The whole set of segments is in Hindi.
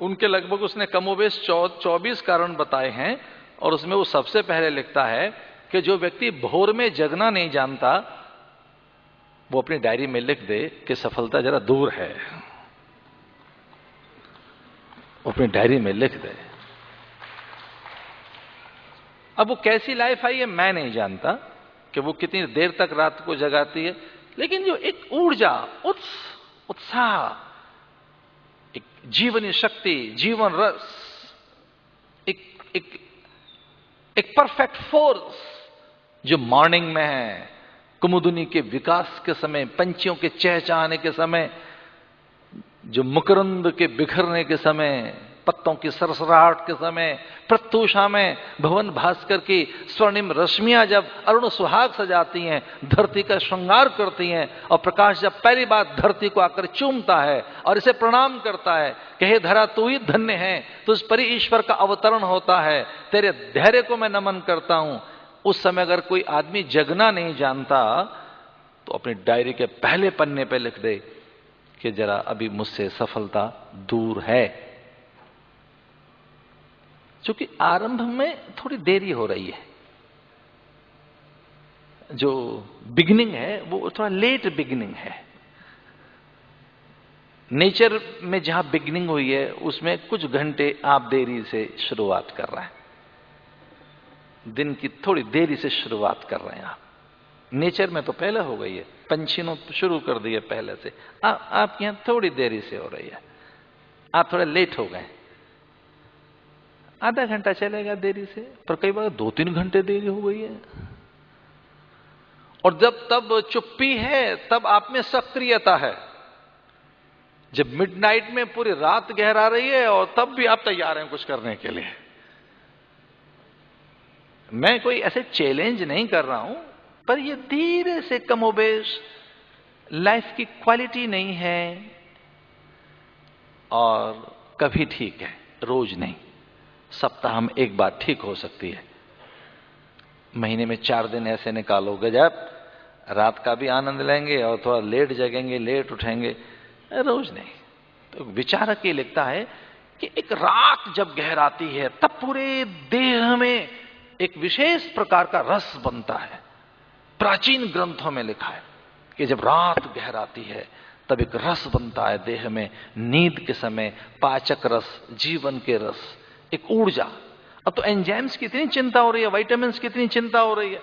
उनके लगभग उसने कमोबेश 24 कारण बताए हैं, और उसमें वो सबसे पहले लिखता है कि जो व्यक्ति भोर में जगना नहीं जानता वो अपनी डायरी में लिख दे कि सफलता जरा दूर है। वो अपनी डायरी में लिख दे। अब वो कैसी लाइफ आई है मैं नहीं जानता कि वो कितनी देर तक रात को जगाती है, लेकिन जो एक ऊर्जा, उत्साह, एक जीवनी शक्ति, जीवन रस, एक परफेक्ट फोर्स जो मॉर्निंग में है, कुमुदुनी के विकास के समय, पंछियों के चहचहाने के समय, जो मकरंद के बिखरने के समय, पत्तों की सरसराहट के समय, प्रत्युषा में भवन भास्कर की स्वर्णिम रश्मियां जब अरुण सुहाग सजाती हैं, धरती का श्रृंगार करती हैं, और प्रकाश जब पहली बार धरती को आकर चूमता है और इसे प्रणाम करता है कि हे धरा तू ही धन्य है, तुझ पर ही ईश्वर का अवतरण होता है, तेरे धैर्य को मैं नमन करता हूं। उस समय अगर कोई आदमी जगना नहीं जानता तो अपनी डायरी के पहले पन्ने पे लिख दे कि जरा अभी मुझसे सफलता दूर है। क्योंकि आरंभ में थोड़ी देरी हो रही है, जो बिगिनिंग है वो थोड़ा लेट बिगिनिंग है। नेचर में जहां बिगिनिंग हुई है उसमें कुछ घंटे आप देरी से शुरुआत कर रहे हैं, दिन की थोड़ी देरी से शुरुआत कर रहे हैं आप। नेचर में तो पहले हो गई है, पंछी ने शुरू कर दिए पहले से, आपके यहां थोड़ी देरी से हो रही है, आप थोड़े लेट हो गए। आधा घंटा चलेगा देरी से, पर कई बार 2-3 घंटे देरी हो गई है। और जब तब चुप्पी है तब आप में सक्रियता है। जब मिडनाइट में पूरी रात गहरा रही है और तब भी आप तैयार हैं कुछ करने के लिए। मैं कोई ऐसे चैलेंज नहीं कर रहा हूं, पर ये धीरे से कमोबेश लाइफ की क्वालिटी नहीं है, और कभी ठीक है, रोज नहीं, सप्ताह में एक बार ठीक हो सकती है। महीने में 4 दिन ऐसे निकालो गजब, रात का भी आनंद लेंगे और थोड़ा लेट जगेंगे, लेट उठेंगे, रोज नहीं। तो विचारक ये लिखता है कि एक रात जब गहराती है तब पूरे देह में एक विशेष प्रकार का रस बनता है। प्राचीन ग्रंथों में लिखा है कि जब रात गहराती है तब एक रस बनता है देह में, नींद के समय पाचक रस, जीवन के रस, एक ऊर्जा। अब तो एंजाइम्स की इतनी चिंता हो रही है, विटामिन्स की इतनी चिंता हो रही है।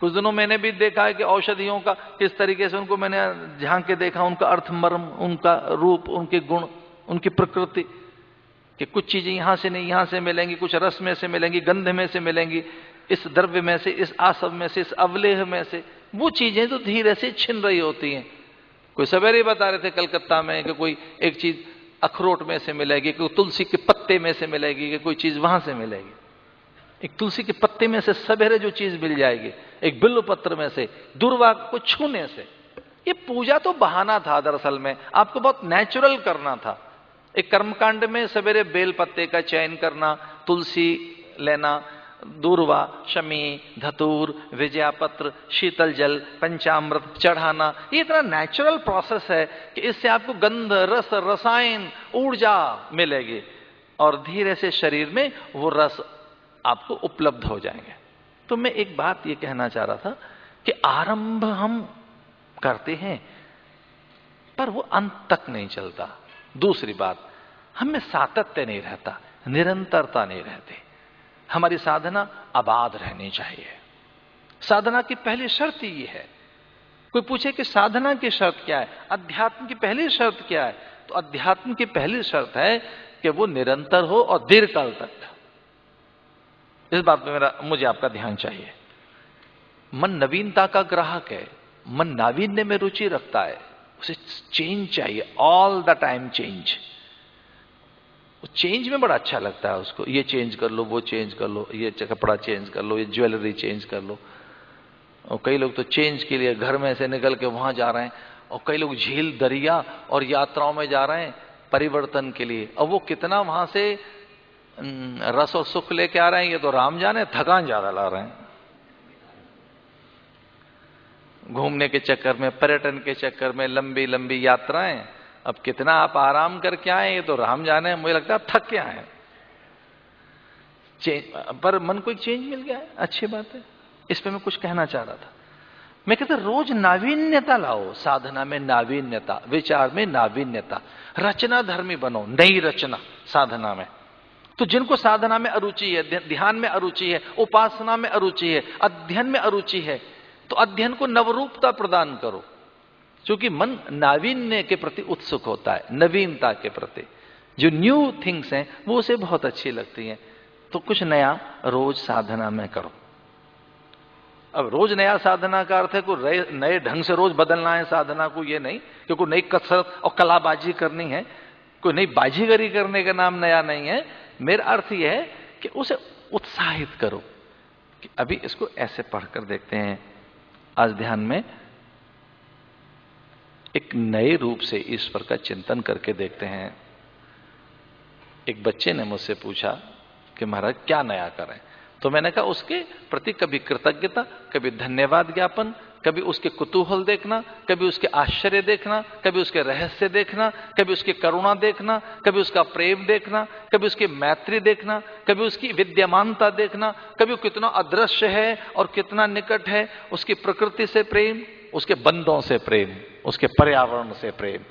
कुछ दिनों मैंने भी देखा है कि औषधियों का किस तरीके से उनको मैंने झांक के देखा, उनका अर्थ मर्म, उनका रूप, उनके गुण, उनकी प्रकृति, कि कुछ चीजें यहां से नहीं यहां से मिलेंगी, कुछ रस में से मिलेंगी, गंध में से मिलेंगी, इस द्रव्य में से, इस आसव में से, इस अवलेह में से। वो चीजें तो धीरे से छिन रही होती हैं। कोई सवेरे बता रहे थे कलकत्ता में कि कोई एक चीज अखरोट में से मिलेगी, कोई तुलसी के पत्ते में से मिलेगी, कि कोई चीज वहां से मिलेगी। एक तुलसी के पत्ते में से सवेरे जो चीज मिल जाएगी, एक बिल्व पत्र में से, दूर्वा को छूने से। ये पूजा तो बहाना था, दरअसल में आपको बहुत नेचुरल करना था। एक कर्मकांड में सवेरे बेल पत्ते का चयन करना, तुलसी लेना, दूर्वा, शमी, धतूर, विजयापत्र, शीतल जल, पंचामृत चढ़ाना, ये इतना नेचुरल प्रोसेस है कि इससे आपको गंध, रस, रसायन, ऊर्जा मिलेगी, और धीरे से शरीर में वो रस आपको उपलब्ध हो जाएंगे। तो मैं एक बात ये कहना चाह रहा था कि आरंभ हम करते हैं पर वो अंत तक नहीं चलता। दूसरी बात, हमें सातत्य नहीं रहता, निरंतरता नहीं रहती। हमारी साधना आबाद रहनी चाहिए। साधना की पहली शर्त ही है। कोई पूछे कि साधना की शर्त क्या है, अध्यात्म की पहली शर्त क्या है, तो अध्यात्म की पहली शर्त है कि वो निरंतर हो और दीर्घकाल तक। इस बात में मुझे आपका ध्यान चाहिए। मन नवीनता का ग्राहक है, मन नावीन्य में रुचि रखता है, उसे चेंज चाहिए, all the time change. Change में बड़ा अच्छा लगता है उसको, ये चेंज कर लो, वो चेंज कर लो, ये कपड़ा चेंज कर लो, ये ज्वेलरी चेंज कर लो। और कई लोग तो चेंज के लिए घर में से निकल के वहां जा रहे हैं, और कई लोग झील, दरिया और यात्राओं में जा रहे हैं परिवर्तन के लिए। और वो कितना वहां से रस और सुख लेके आ रहे हैं ये तो राम जाने, थकान ज्यादा ला रहे हैं। घूमने के चक्कर में, पर्यटन के चक्कर में लंबी लंबी यात्राएं, अब कितना आप आराम करके आए ये तो राम जाने, मुझे लगता है आप थक के आए। पर मन को एक चेंज मिल गया है, अच्छी बात है। इस पे मैं कुछ कहना चाह रहा था। मैं कहता रोज नावीन्यता लाओ, साधना में नावीन्यता, विचार में नावीन्यता, रचना धर्मी बनो, नई रचना साधना में। तो जिनको साधना में अरुचि है, ध्यान में अरुचि है, उपासना में अरुचि है, अध्ययन में अरुचि है, तो अध्ययन को नवरूपता प्रदान करो, क्योंकि मन नावीन्य के प्रति उत्सुक होता है, नवीनता के प्रति। जो न्यू थिंग्स हैं वो उसे बहुत अच्छी लगती हैं। तो कुछ नया रोज साधना में करो। अब रोज नया साधना का अर्थ है कोई नए ढंग से रोज बदलना है साधना को, ये नहीं कि कोई नई कसरत और कलाबाजी करनी है, कोई नई बाजीगरी करने का नाम नया नहीं है। मेरा अर्थ यह है कि उसे उत्साहित करो कि अभी इसको ऐसे पढ़कर देखते हैं। आज ध्यान में एक नए रूप से ईश्वर का चिंतन करके देखते हैं। एक बच्चे ने मुझसे पूछा कि महाराज क्या नया करें, तो मैंने कहा उसके प्रति कभी कृतज्ञता, कभी धन्यवाद ज्ञापन, कभी उसके कुतूहल देखना, कभी उसके आश्चर्य देखना, कभी उसके रहस्य देखना, कभी उसकी करुणा देखना, कभी उसका प्रेम देखना, कभी उसकी मैत्री देखना, कभी उसकी विद्यमानता देखना, कभी वो कितना अदृश्य है और कितना निकट है, उसकी प्रकृति से प्रेम, उसके बंदों से प्रेम, उसके पर्यावरण से प्रेम,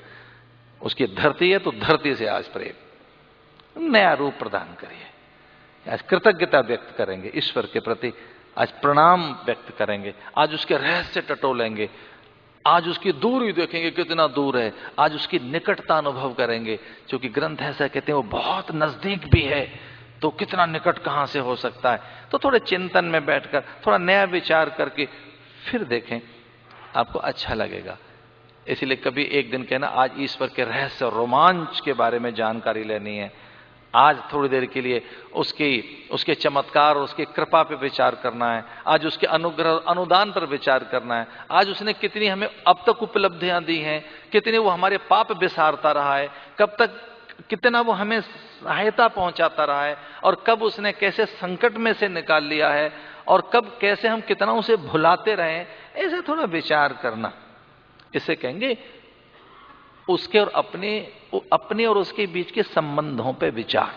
उसकी धरती है तो धरती से आज प्रेम, नया रूप प्रदान करिए। आज कृतज्ञता व्यक्त करेंगे ईश्वर के प्रति, आज प्रणाम व्यक्त करेंगे, आज उसके रहस्य टटोलेंगे, आज उसकी दूरी देखेंगे कितना दूर है, आज उसकी निकटता अनुभव करेंगे, क्योंकि ग्रंथ ऐसा कहते हैं वो बहुत नजदीक भी है, तो कितना निकट कहां से हो सकता है। तो थोड़े चिंतन में बैठकर थोड़ा नया विचार करके फिर देखें, आपको अच्छा लगेगा। इसलिए कभी एक दिन कहना आज ईश्वर के रहस्य और रोमांच के बारे में जानकारी लेनी है, आज थोड़ी देर के लिए उसके चमत्कार और उसकी कृपा पे विचार करना है, आज उसके अनुग्रह अनुदान पर विचार करना है, आज उसने कितनी हमें अब तक उपलब्धियां दी हैं, कितने वो हमारे पाप विसारता रहा है, कब तक कितना वो हमें सहायता पहुंचाता रहा है, और कब उसने कैसे संकट में से निकाल लिया है, और कब कैसे हम कितना उसे भुलाते रहे। ऐसे थोड़ा विचार करना, इसे कहेंगे उसके और अपने और उसके बीच के संबंधों पे विचार।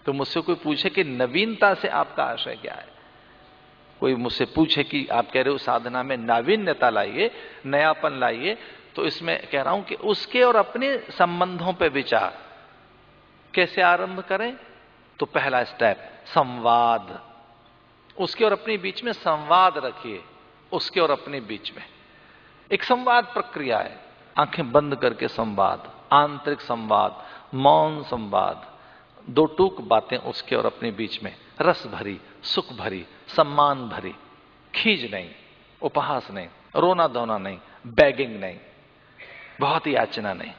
तो मुझसे कोई पूछे कि नवीनता से आपका आशय क्या है, कोई मुझसे पूछे कि आप कह रहे हो साधना में नावीन्यता लाइए, नयापन लाइए, तो इसमें कह रहा हूं कि उसके और अपने संबंधों पे विचार। कैसे आरंभ करें? तो पहला स्टेप संवाद, उसके और अपने बीच में संवाद रखिए, उसके और अपने बीच में एक संवाद प्रक्रिया है, आंखें बंद करके संवाद, आंतरिक संवाद, मौन संवाद, दो टूक बातें उसके और अपने बीच में, रस भरी, सुख भरी, सम्मान भरी, खींच नहीं, उपहास नहीं, रोना धोना नहीं, बैगिंग नहीं, बहुत याचना नहीं।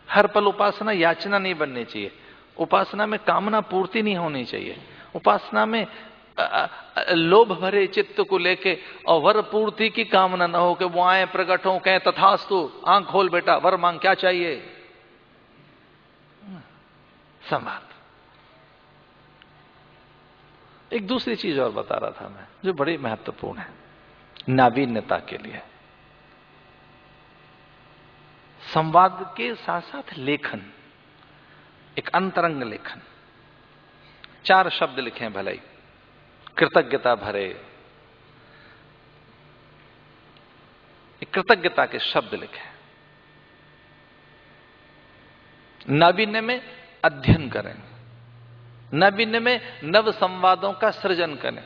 हर पल उपासना याचना नहीं बननी चाहिए, उपासना में कामना पूर्ति नहीं होनी चाहिए, उपासना में लोभ भरे चित्त को लेके और वर पूर्ति की कामना न हो कि वो आए प्रकट हो कहें तथास्तु, आंख खोल बेटा वर मांग, क्या चाहिए। संवाद। एक दूसरी चीज और बता रहा था मैं, जो बड़ी महत्वपूर्ण है नावीन्यता के लिए। संवाद के साथ साथ लेखन, एक अंतरंग लेखन। 4 शब्द लिखे हैं भले ही, कृतज्ञता भरे, कृतज्ञता के शब्द लिखे। नावीन्य में अध्ययन करें, नावीन्य में नव संवादों का सृजन करें,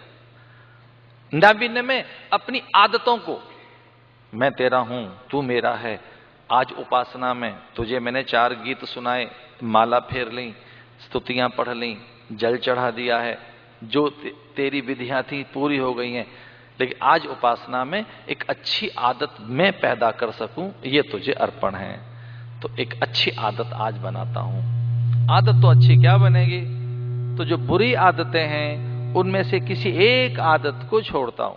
नावीन्य में अपनी आदतों को, मैं तेरा हूं तू मेरा है। आज उपासना में तुझे मैंने 4 गीत सुनाए, माला फेर ली, स्तुतियां पढ़ ली, जल चढ़ा दिया है, जो तेरी विधियां थी पूरी हो गई हैं, लेकिन आज उपासना में एक अच्छी आदत मैं पैदा कर सकूं, ये तुझे अर्पण है। तो एक अच्छी आदत आज बनाता हूं। आदत तो अच्छी क्या बनेगी, तो जो बुरी आदतें हैं उनमें से किसी एक आदत को छोड़ता हूं।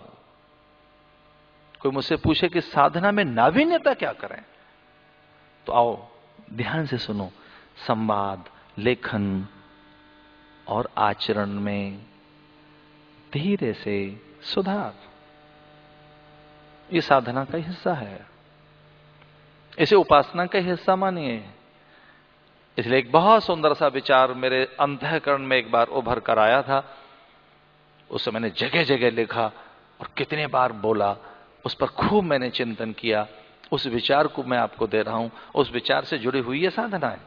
कोई मुझसे पूछे कि साधना में नावीन्यता क्या करें, तो आओ ध्यान से सुनो। संवाद, लेखन और आचरण में धीरे से सुधार, ये साधना का हिस्सा है। इसे उपासना का हिस्सा मानिए। इसलिए एक बहुत सुंदर सा विचार मेरे अंतःकरण में एक बार उभर कर आया था। उसे मैंने जगह जगह लिखा और कितने बार बोला, उस पर खूब मैंने चिंतन किया। उस विचार को मैं आपको दे रहा हूं। उस विचार से जुड़ी हुई ये साधना है।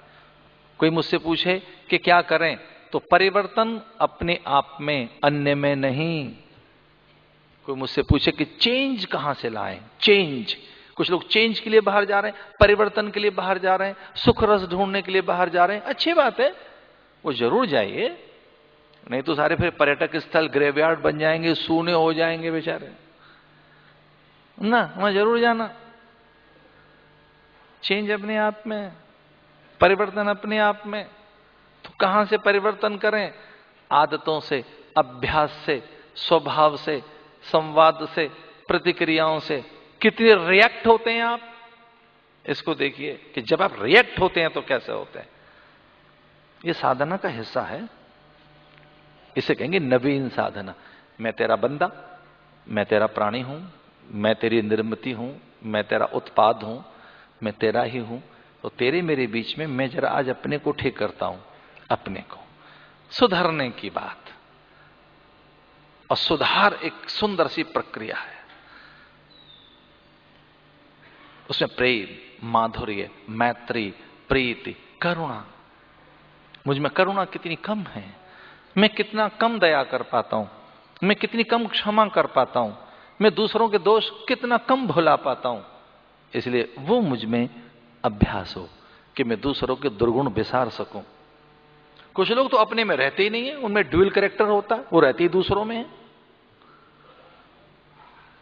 कोई मुझसे पूछे कि क्या करें, तो परिवर्तन अपने आप में, अन्य में नहीं। कोई मुझसे पूछे कि चेंज कहां से लाएं, चेंज, कुछ लोग चेंज के लिए बाहर जा रहे हैं, परिवर्तन के लिए बाहर जा रहे हैं, सुख रस ढूंढने के लिए बाहर जा रहे हैं, अच्छी बात है, वो जरूर जाइए। नहीं तो सारे फिर पर्यटक स्थल ग्रेवयार्ड बन जाएंगे, सूने हो जाएंगे बेचारे ना, वहां जरूर जाना। चेंज अपने आप में, परिवर्तन अपने आप में। तो कहां से परिवर्तन करें? आदतों से, अभ्यास से, स्वभाव से, संवाद से, प्रतिक्रियाओं से। कितने रिएक्ट होते हैं आप, इसको देखिए कि जब आप रिएक्ट होते हैं तो कैसे होते हैं। यह साधना का हिस्सा है। इसे कहेंगे नवीन साधना। मैं तेरा बंदा, मैं तेरा प्राणी हूं, मैं तेरी निर्मिति हूं, मैं तेरा उत्पाद हूं, मैं तेरा ही हूं। तो तेरे मेरे बीच में मैं जरा आज अपने को ठीक करता हूं, अपने को सुधरने की बात। और सुधार एक सुंदर सी प्रक्रिया है। उसमें प्रेम, माधुर्य, मैत्री, प्रीति, करुणा। मुझ में करुणा कितनी कम है, मैं कितना कम दया कर पाता हूं, मैं कितनी कम क्षमा कर पाता हूं, मैं दूसरों के दोष कितना कम भुला पाता हूं। इसलिए वो मुझ में अभ्यास हो कि मैं दूसरों के दुर्गुण विसार सकूं। कुछ लोग तो अपने में रहते ही नहीं है, उनमें ड्यूअल कैरेक्टर होता है, वो रहते ही दूसरों में है।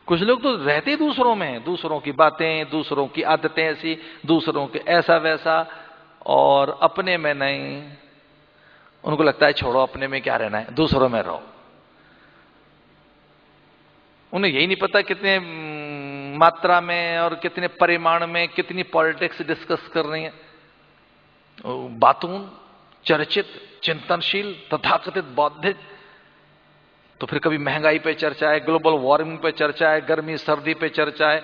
कुछ लोग तो रहते ही दूसरों में है, दूसरों की बातें, दूसरों की आदतें ऐसी, दूसरों के ऐसा वैसा, और अपने में नहीं। उनको लगता है छोड़ो, अपने में क्या रहना है, दूसरों में रहो। उन्हें यही नहीं पता कितने मात्रा में और कितने परिमाण में कितनी पॉलिटिक्स डिस्कस कर रही है। बातून, चर्चित, चिंतनशील, तथाकथित बौद्धिक। तो फिर कभी महंगाई पे चर्चा है, ग्लोबल वार्मिंग पे चर्चा है, गर्मी सर्दी पे चर्चा है,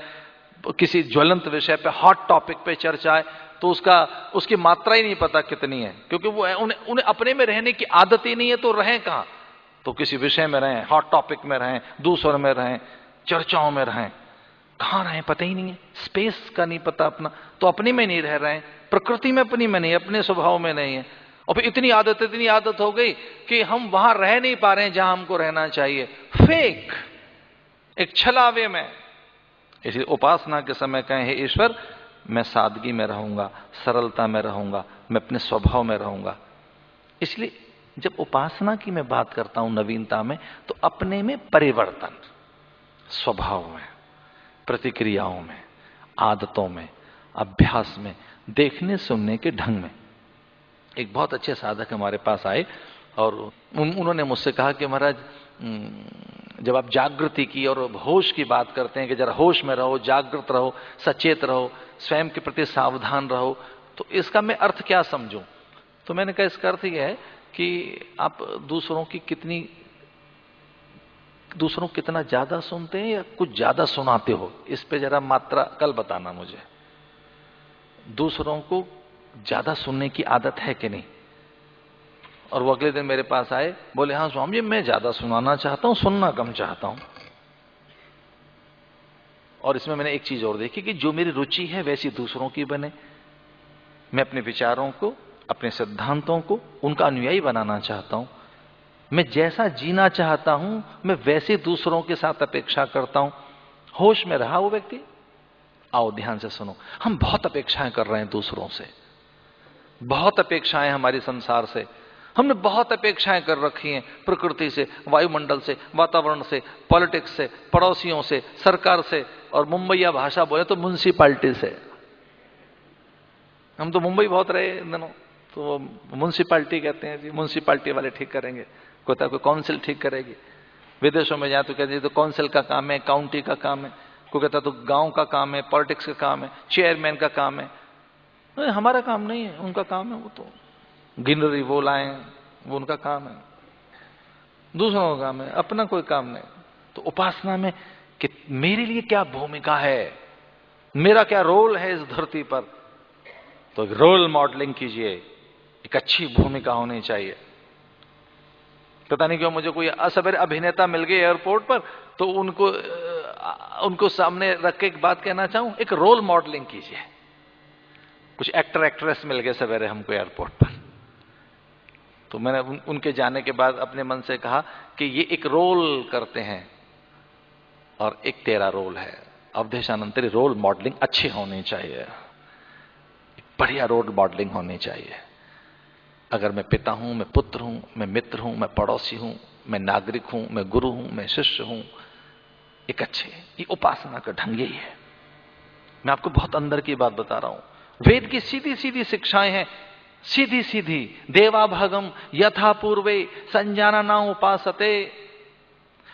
किसी ज्वलंत विषय पे, हॉट टॉपिक पे चर्चा है, तो उसकी मात्रा ही नहीं पता कितनी है, क्योंकि वो उन्हें अपने में रहने की आदत ही नहीं है। तो रहें कहां? तो किसी विषय में रहें, हॉट टॉपिक में रहें, दूसरों में रहें, चर्चाओं में रहें। कहां रहें पता ही नहीं है, स्पेस का नहीं पता अपना, तो अपने में नहीं रह रहे हैं, प्रकृति में अपनी में नहीं, अपने स्वभाव में नहीं है। और फिर इतनी आदत हो गई कि हम वहां रह नहीं पा रहे हैं जहां हमको रहना चाहिए, फेक, एक छलावे में। इसलिए उपासना के समय कहें, हे ईश्वर, मैं सादगी में रहूंगा, सरलता में रहूंगा, मैं अपने स्वभाव में रहूंगा। इसलिए जब उपासना की मैं बात करता हूं नवीनता में, तो अपने में परिवर्तन, स्वभाव में, प्रतिक्रियाओं में, आदतों में, अभ्यास में, देखने सुनने के ढंग में। एक बहुत अच्छे साधक हमारे पास आए और उन्होंने मुझसे कहा कि महाराज, जब आप जागृति की और होश की बात करते हैं कि जरा होश में रहो, जागृत रहो, सचेत रहो, स्वयं के प्रति सावधान रहो, तो इसका मैं अर्थ क्या समझूं? तो मैंने कहा इसका अर्थ यह है कि आप दूसरों को कितना ज्यादा सुनते हैं या कुछ ज्यादा सुनाते हो, इस पे जरा मात्रा कल बताना मुझे। दूसरों को ज्यादा सुनने की आदत है कि नहीं? और वो अगले दिन मेरे पास आए, बोले हाँ स्वामी जी, मैं ज्यादा सुनाना चाहता हूं, सुनना कम चाहता हूं। और इसमें मैंने एक चीज और देखी कि जो मेरी रुचि है वैसी दूसरों की बने। मैं अपने विचारों को, अपने सिद्धांतों को, उनका अनुयायी बनाना चाहता हूं। मैं जैसा जीना चाहता हूं, मैं वैसे दूसरों के साथ अपेक्षा करता हूं। होश में रहा वो व्यक्ति? आओ ध्यान से सुनो। हम बहुत अपेक्षाएं कर रहे हैं दूसरों से, बहुत अपेक्षाएं हमारी संसार से। हमने बहुत अपेक्षाएं कर रखी हैं प्रकृति से, वायुमंडल से, वातावरण से, पॉलिटिक्स से, पड़ोसियों से, सरकार से, और मुंबईया भाषा बोले तो म्युनिसिपैलिटी से। हम तो मुंबई बहुत रहे इन दिनों, तो म्युनिसिपैलिटी कहते हैं जी, म्युनिसिपैलिटी वाले ठीक करेंगे, कोई काउंसिल ठीक करेगी। विदेशों में जाए तो कहते हैं तो काउंसिल का काम है, काउंटी का काम है, कोई कहता तो गांव का काम है, पॉलिटिक्स का काम है, चेयरमैन का काम है। हमारा काम नहीं है, उनका काम है। वो तो गिनरी वो लाएं, वो उनका काम है, दूसरों का काम है, अपना कोई काम नहीं। तो उपासना में कि मेरे लिए क्या भूमिका है, मेरा क्या रोल है इस धरती पर, तो एक रोल मॉडलिंग कीजिए, एक अच्छी भूमिका होनी चाहिए। पता नहीं क्यों मुझे कोई असबर अभिनेता मिल गए एयरपोर्ट पर, तो उनको सामने रख के एक बात कहना चाहूं, एक रोल मॉडलिंग कीजिए। कुछ एक्टर एक्ट्रेस मिल गए सवेरे हमको एयरपोर्ट पर, तो मैंने उनके जाने के बाद अपने मन से कहा कि ये एक रोल करते हैं और एक तेरा रोल है। अवधेशानंद, तेरी रोल मॉडलिंग अच्छी होनी चाहिए, बढ़िया रोल मॉडलिंग होनी चाहिए। अगर मैं पिता हूं, मैं पुत्र हूं, मैं मित्र हूं, मैं पड़ोसी हूं, मैं नागरिक हूं, मैं गुरु हूं, मैं शिष्य हूं, एक अच्छे, ये उपासना का ढंग यही है। मैं आपको बहुत अंदर की बात बता रहा हूं। वेद की सीधी सीधी शिक्षाएं हैं, सीधी सीधी। देवा भागम यथा पूर्वे संजाना उपासते।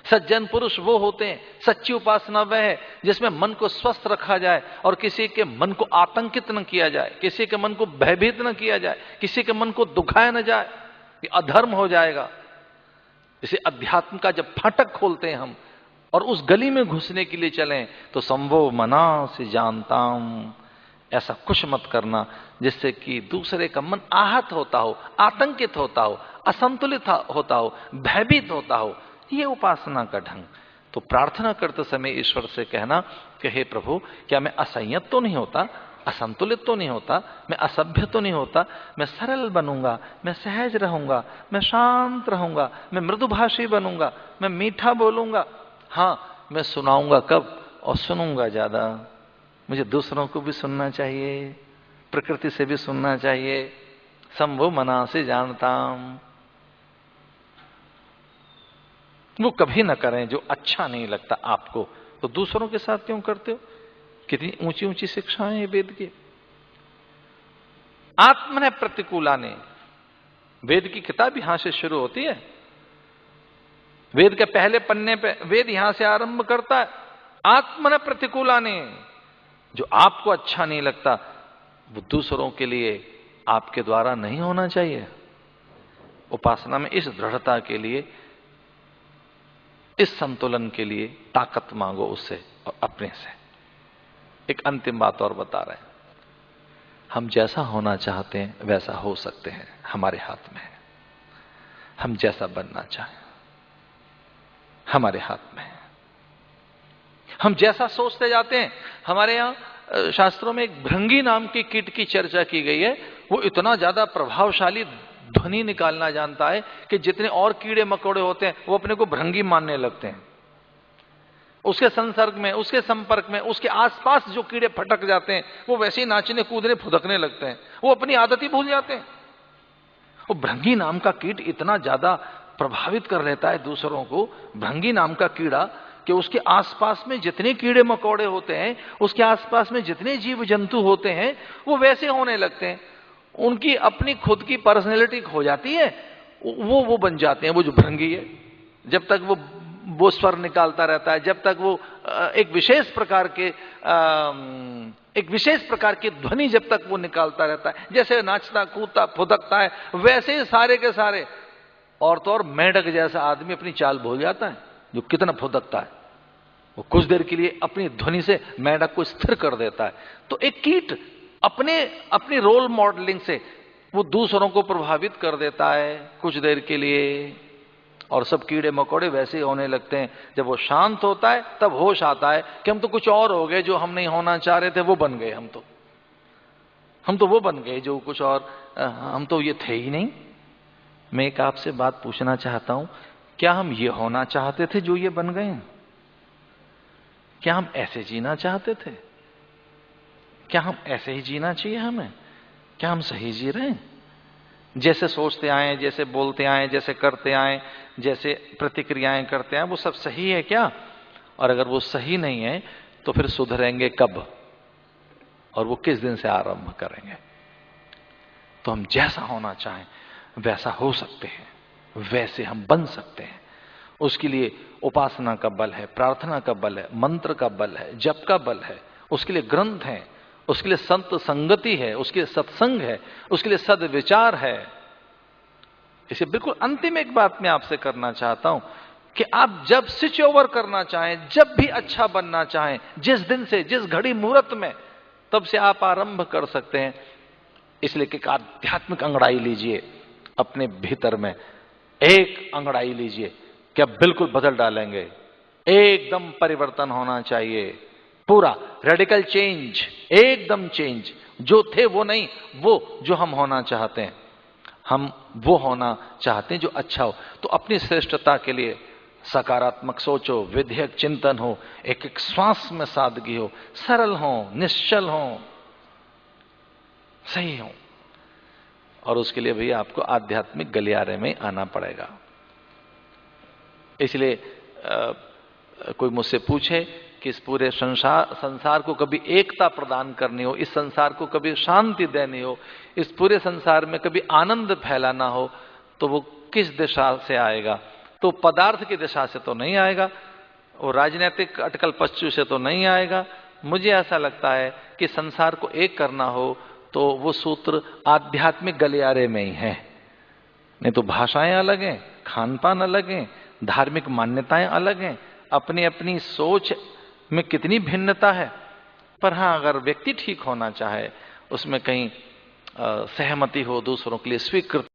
सज्जन पुरुष वो होते हैं, सच्ची उपासना वह है जिसमें मन को स्वस्थ रखा जाए और किसी के मन को आतंकित न किया जाए, किसी के मन को भयभीत न किया जाए, किसी के मन को दुखाया न जाए, ये अधर्म हो जाएगा। इसे अध्यात्म का जब फाटक खोलते हैं हम और उस गली में घुसने के लिए चलें, तो संभव मना से जानताम, ऐसा कुछ मत करना जिससे कि दूसरे का मन आहत होता हो, आतंकित होता हो, असंतुलित होता हो, भयभीत होता हो। ये उपासना का ढंग। तो प्रार्थना करते समय ईश्वर से कहना कि हे प्रभु, क्या मैं असंयत तो नहीं होता, असंतुलित तो नहीं होता, मैं असभ्य तो नहीं होता, मैं सरल बनूंगा, मैं सहज रहूंगा, मैं शांत रहूंगा, मैं मृदुभाषी बनूंगा, मैं मीठा बोलूंगा। हां, मैं सुनाऊंगा कब, और सुनूंगा ज्यादा। मुझे दूसरों को भी सुनना चाहिए, प्रकृति से भी सुनना चाहिए। संभव मना से जानता हूं। वो कभी ना करें जो अच्छा नहीं लगता आपको, तो दूसरों के साथ क्यों करते हो? कितनी ऊंची ऊंची शिक्षाएं हैं वेद की। आत्मने प्रतिकूलाने, वेद की किताब यहां से शुरू होती है। वेद के पहले पन्ने पे वेद यहां से आरंभ करता है। आत्मने प्रतिकूलाने, जो आपको अच्छा नहीं लगता वो दूसरों के लिए आपके द्वारा नहीं होना चाहिए। उपासना में इस दृढ़ता के लिए, इस संतुलन के लिए ताकत मांगो उससे और अपने से। एक अंतिम बात और बता रहे हैं, हम जैसा होना चाहते हैं वैसा हो सकते हैं, हमारे हाथ में है। हम जैसा बनना चाहें हमारे हाथ में है। हम जैसा सोचते जाते हैं, हमारे यहां शास्त्रों में एक भृंगी नाम की कीट की चर्चा की गई है। वो इतना ज्यादा प्रभावशाली ध्वनि निकालना जानता है कि जितने और कीड़े मकोड़े होते हैं वो अपने को भृंगी मानने लगते हैं। उसके संसर्ग में, उसके संपर्क में, उसके आसपास जो कीड़े फटक जाते हैं वो वैसे ही नाचने कूदने फुदकने लगते हैं, वो अपनी आदत ही भूल जाते हैं। वो भृंगी नाम का कीट इतना ज्यादा प्रभावित कर लेता है दूसरों को, भृंगी नाम का कीड़ा, कि उसके आसपास में जितने कीड़े मकोड़े होते हैं, उसके आसपास में जितने जीव जंतु होते हैं वो वैसे होने लगते हैं। उनकी अपनी खुद की पर्सनैलिटी खो जाती है, वो बन जाते हैं वो जो भृंगी है। जब तक वो स्वर निकालता रहता है, जब तक वो एक विशेष प्रकार की ध्वनि जब तक वो निकालता रहता है, जैसे नाचता कूदता फुदकता है, वैसे ही सारे के सारे और तो और मेंढक जैसा आदमी अपनी चाल भूल जाता है जो कितना फुदकता है। वो कुछ देर के लिए अपनी ध्वनि से मेंढक को स्थिर कर देता है। तो एक कीट अपनी रोल मॉडलिंग से वो दूसरों को प्रभावित कर देता है कुछ देर के लिए, और सब कीड़े मकोड़े वैसे ही होने लगते हैं। जब वो शांत होता है तब होश आता है कि हम तो कुछ और हो गए, जो हम नहीं होना चाह रहे थे वो बन गए। हम तो वो बन गए जो कुछ और, हम तो ये थे ही नहीं। मैं एक आपसे बात पूछना चाहता हूं, क्या हम ये होना चाहते थे जो ये बन गए? क्या हम ऐसे जीना चाहते थे? क्या हम ऐसे ही जीना चाहिए हमें? क्या हम सही जी रहे हैं? जैसे सोचते आए, जैसे बोलते आए, जैसे करते आए, जैसे प्रतिक्रियाएं करते आए, वो सब सही है क्या? और अगर वो सही नहीं है तो फिर सुधरेंगे कब, और वो किस दिन से आरंभ करेंगे? तो हम जैसा होना चाहें वैसा हो सकते हैं, वैसे हम बन सकते हैं। उसके लिए उपासना का बल है, प्रार्थना का बल है, मंत्र का बल है, जप का बल है, उसके लिए ग्रंथ है, उसके लिए संत संगति है, उसके लिए सत्संग है, उसके लिए सद्विचार है। इसे बिल्कुल अंतिम एक बात मैं आपसे करना चाहता हूं कि आप जब स्विच ओवर करना चाहें, जब भी अच्छा बनना चाहें, जिस दिन से, जिस घड़ी मुहूर्त में, तब से आप आरंभ कर सकते हैं। इसलिए कि आध्यात्मिक अंगड़ाई लीजिए अपने भीतर में, एक अंगड़ाई लीजिए कि अब बिल्कुल बदल डालेंगे, एकदम परिवर्तन होना चाहिए, पूरा रेडिकल चेंज, एकदम चेंज। जो थे वो नहीं, वो जो हम होना चाहते हैं, हम वो होना चाहते हैं जो अच्छा हो। तो अपनी श्रेष्ठता के लिए सकारात्मक सोच हो, विधेयक चिंतन हो, एक एक श्वास में सादगी हो, सरल हो, निश्चल हो, सही हो। और उसके लिए भैया आपको आध्यात्मिक गलियारे में आना पड़ेगा। इसलिए कोई मुझसे पूछे कि इस पूरे संसार को कभी एकता प्रदान करनी हो, इस संसार को कभी शांति देनी हो, इस पूरे संसार में कभी आनंद फैलाना हो, तो वो किस दिशा से आएगा? तो पदार्थ की दिशा से तो नहीं आएगा, और राजनीतिक अटकल पश्चू से तो नहीं आएगा। मुझे ऐसा लगता है कि संसार को एक करना हो तो वो सूत्र आध्यात्मिक गलियारे में ही है। नहीं तो भाषाएं अलग हैं, खान पान अलग हैं, धार्मिक मान्यताएं अलग हैं, अपनी अपनी सोच में कितनी भिन्नता है। पर हां, अगर व्यक्ति ठीक होना चाहे, उसमें कहीं सहमति हो, दूसरों के लिए स्वीकृत